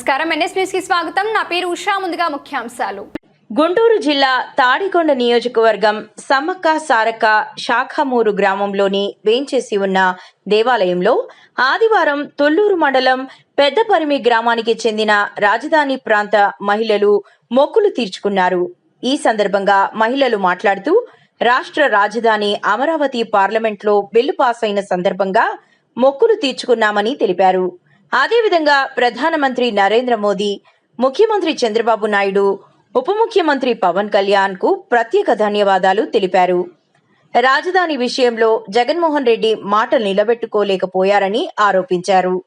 నమస్కారం NS news కి స్వాగతం. నా పేరు ఉషా. ముందుగా ముఖ్యాంశాలు. గుంటూరు జిల్లా తాడికొండ నియోజకవర్గం సమ్మక్క సారక్క శాఖమూరు గ్రామంలోని వేంచేసి ఉన్న దేవాలయంలో ఆదివారం తొల్లూరు మండలం పెద్దపరిమి గ్రామానికి చెందిన రాజధాని ప్రాంత మహిళలు మొక్కులు తీర్చుకున్నారు. ఈ సందర్భంగా మహిళలు మాట్లాడుతూ రాష్ట్ర రాజధాని అమరావతి పార్లమెంట్లో బిల్లు పాస్ అయిన సందర్భంగా మొక్కులు తీర్చుకున్నామని తెలిపారు. అదేవిధంగా ప్రధానమంత్రి నరేంద్ర మోదీ, ముఖ్యమంత్రి చంద్రబాబు నాయుడు, ఉప ముఖ్యమంత్రి పవన్ కళ్యాణ్ కు ప్రత్యేక ధన్యవాదాలు తెలిపారు. రాజధాని విషయంలో జగన్మోహన్ రెడ్డి మాటలు నిలబెట్టుకోలేకపోయారని ఆరోపించారు.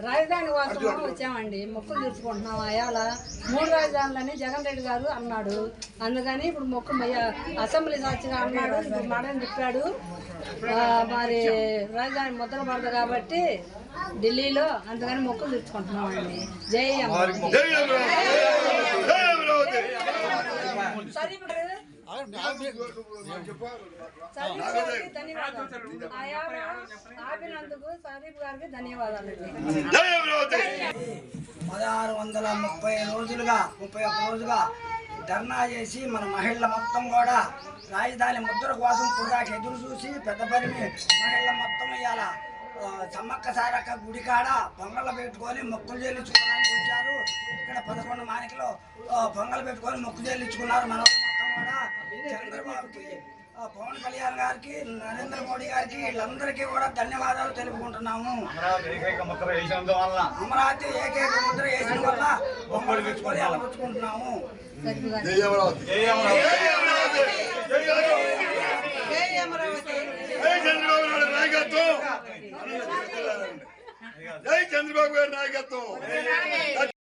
రాజధాని కోసం వచ్చామండి. మొక్కులు తీర్చుకుంటున్నాం. అయాల 3 రాజధానులని జగన్ రెడ్డి గారు అన్నాడు. అందుకని ఇప్పుడు మొక్కు అసెంబ్లీ సాక్షిగా అన్నాడు. ఇప్పుడు మాడని చెప్పాడు. మరి రాజధాని ముద్ర పడదు కాబట్టి ఢిల్లీలో, అందుకని మొక్కులు తీర్చుకుంటున్నామండి. జై అమరావతి. ఆపినందుకు సరీఫ్ గారికి ధన్యవాదాలు. 1630 రోజులుగా 31 రోజుగా ధర్నా చేసి మన మహిళల మొత్తం కూడా రాజధాని ముద్ర కోసం పురాకి ఎదురు చూసి పెద్దపరిమి మహిళల మొత్తం ఇవాళ సమ్మక్క సారక్క గుడికాడ పొంగళ్ళు పెట్టుకొని మొక్కులు చెల్లించుకోవడానికి వచ్చారు. ఇక్కడ 11 మానికలో పొంగలు పెట్టుకొని మొక్కు చెల్లించుకున్నారు. మన మొత్తం కూడా చంద్రబాబుకి, పవన్ కళ్యాణ్ గారికి, నరేంద్ర మోడీ గారికి, వీళ్ళందరికీ కూడా ధన్యవాదాలు తెలుపుకుంటున్నాము. అమరావతి ఏకైక ముద్ర వేసిన వల్ల పొంగలు పెట్టుకొని అలపుచ్చుకుంటున్నాము. జై చంద్రబాబు గారి నాయకత్వం.